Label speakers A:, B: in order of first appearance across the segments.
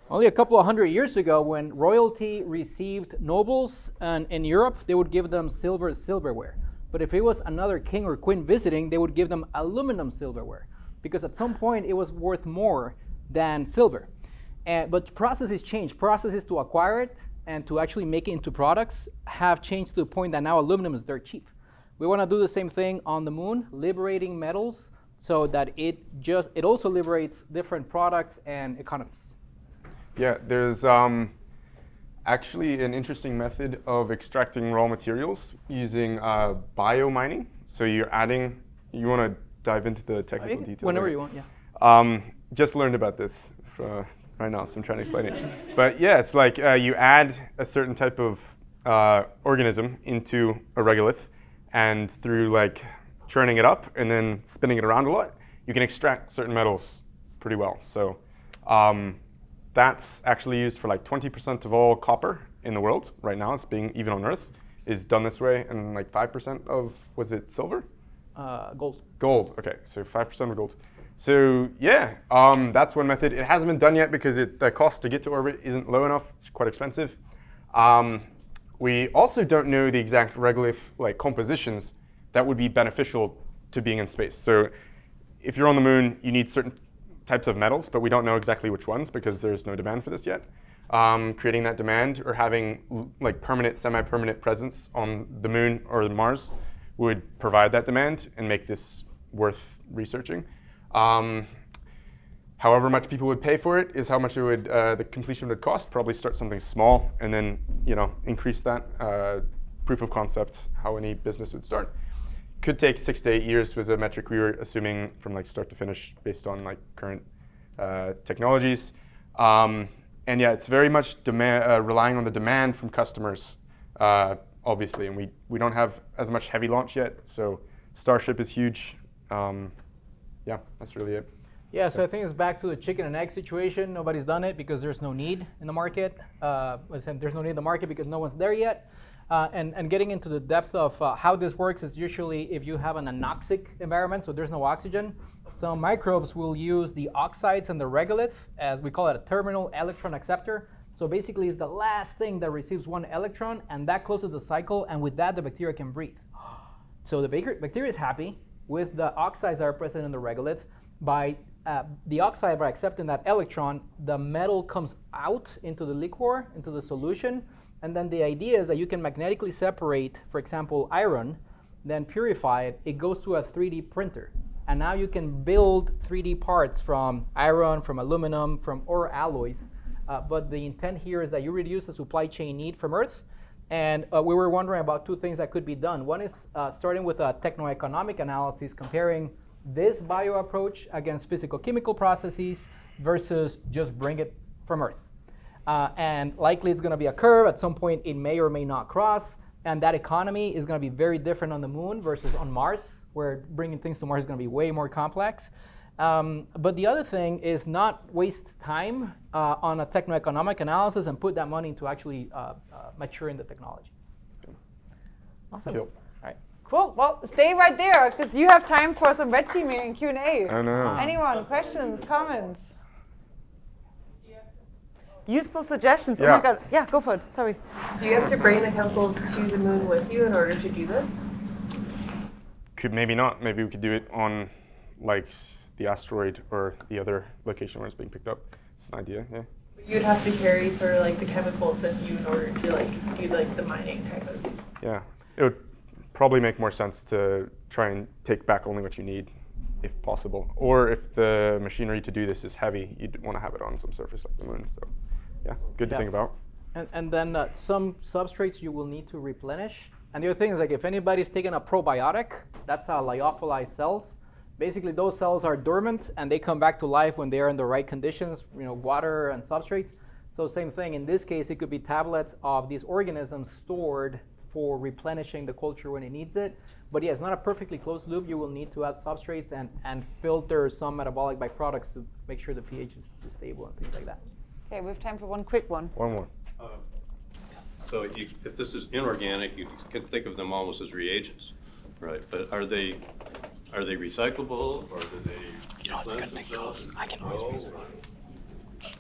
A: Only a couple of hundred years ago, when royalty received nobles and in Europe, they would give them silverware. But if it was another king or queen visiting, they would give them aluminum silverware, because at some point it was worth more than silver. But processes change. Processes to acquire it and to actually make it into products have changed to the point that now aluminum is dirt cheap. We want to do the same thing on the moon, liberating metals so that it also liberates different products and economies.
B: Yeah, there's actually an interesting method of extracting raw materials using biomining. So you want to dive into the technical details?
A: Whenever you want, yeah.
B: Just learned about this right now, so I'm trying to explain it. But yeah, it's like you add a certain type of organism into a regolith, and through like churning it up and then spinning it around a lot, you can extract certain metals pretty well. So that's actually used for like 20% of all copper in the world right now. It's being, even on Earth, is done this way, and like 5% of, was it silver?
A: Gold.
B: Gold, okay, so 5% of gold. So yeah, that's one method. It hasn't been done yet because the cost to get to orbit isn't low enough. It's quite expensive. We also don't know the exact regolith like compositions that would be beneficial to being in space. So if you're on the moon, you need certain types of metals, but we don't know exactly which ones because there's no demand for this yet. Creating that demand or having like permanent, semi-permanent presence on the moon or Mars would provide that demand and make this worth researching. However much people would pay for it is how much it would the completion would cost. Probably start something small and then increase that proof of concept. How any business would start. Could take 6 to 8 years was a metric we were assuming from like start to finish based on like current technologies. And yeah, it's very much relying on the demand from customers, obviously. And we don't have as much heavy launch yet, so Starship is huge. Yeah, that's really it.
A: Yeah, so I think it's back to the chicken and egg situation. Nobody's done it because there's no need in the market. There's no need in the market because no one's there yet. And getting into the depth of how this works is usually if you have an anoxic environment, so there's no oxygen, some microbes will use the oxides and the regolith, as we call it a terminal electron acceptor. So basically it's the last thing that receives one electron, and that closes the cycle, and with that the bacteria can breathe. So the bacteria is happy with the oxides that are present in the regolith. By the oxide, by accepting that electron, the metal comes out into the liquor, into the solution. And then the idea is that you can magnetically separate, for example, iron, then purify it. It goes to a 3D printer. And now you can build 3D parts from iron, from aluminum, or alloys. But the intent here is that you reduce the supply chain need from Earth. And we were wondering about two things that could be done. One is starting with a techno-economic analysis, comparing this bio approach against physical-chemical processes versus just bring it from Earth. And likely it's going to be a curve. At some point, it may or may not cross. And that economy is going to be very different on the moon versus on Mars, where bringing things to Mars is going to be way more complex. But the other thing is not waste time on a techno-economic analysis and put that money into actually maturing the technology.
C: Awesome.
B: Cool.
C: All right. Cool. Well, stay right there, because you have time for some red teaming and Q&A.
B: I know.
C: Anyone? Questions? Comments? Useful suggestions.
B: Yeah.
C: Oh my God. Yeah, go for it. Sorry.
D: Do you have to bring the chemicals to the moon with you in order to do this?
B: Could maybe not. Maybe we could do it on like the asteroid or the other location where it's being picked up. It's an idea, yeah.
D: You'd have to carry sort of like the chemicals with you in order to like do like the mining type of.
B: Yeah, it would probably make more sense to try and take back only what you need, if possible. Or if the machinery to do this is heavy, you'd want to have it on some surface like the moon. So, yeah, good to think about.
A: And then some substrates you will need to replenish. And the other thing is, like, if anybody's taking a probiotic, that's lyophilized cells. Basically, those cells are dormant, and they come back to life when they are in the right conditions, water and substrates. So same thing. In this case, it could be tablets of these organisms stored for replenishing the culture when it needs it. But yeah, it's not a perfectly closed loop. You will need to add substrates and filter some metabolic byproducts to make sure the pH is stable and things like that.
C: Okay, we have time for one quick one.
B: One more.
E: So if this is inorganic, you can think of them almost as reagents, right? But are they recyclable, or do they?
A: You don't have to cut my close. I can always recycle.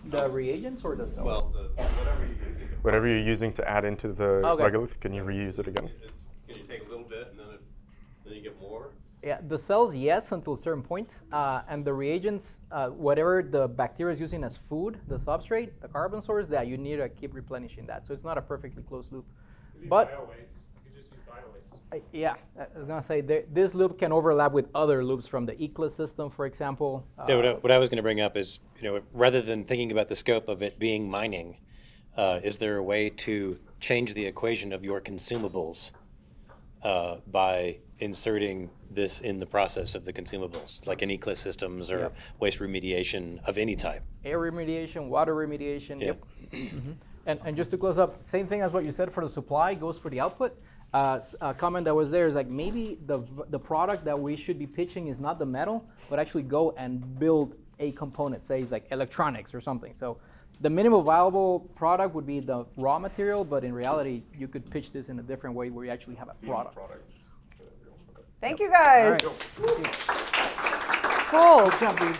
A: The reagents or the cells?
E: Well, whatever you can.
B: Whatever you're using to add into the regolith, can you reuse it again?
E: Can you take a little bit and then you get more?
A: Yeah, the cells, yes, until a certain point. And the reagents, whatever the bacteria is using as food, the substrate, the carbon source, that you need to keep replenishing that. So it's not a perfectly closed loop. But
F: bio-waste. You could just use bio-waste.
A: yeah, I was going to say, this loop can overlap with other loops from the ECLIS system, for example.
G: Yeah, what I was going to bring up is, rather than thinking about the scope of it being mining, is there a way to change the equation of your consumables by inserting this in the process of the consumables, like in ECLIS systems or waste remediation of any type?
A: Air remediation, water remediation.
G: Yep.
A: And just to close up, same thing as what you said for the supply goes for the output. A comment that was there is like maybe the product that we should be pitching is not the metal, but actually go and build a component, say it's like electronics or something. So the minimum viable product would be the raw material, but in reality, you could pitch this in a different way where you actually have a product.
C: Thank you guys.
A: All right.
C: Cool.
A: Good job, dude.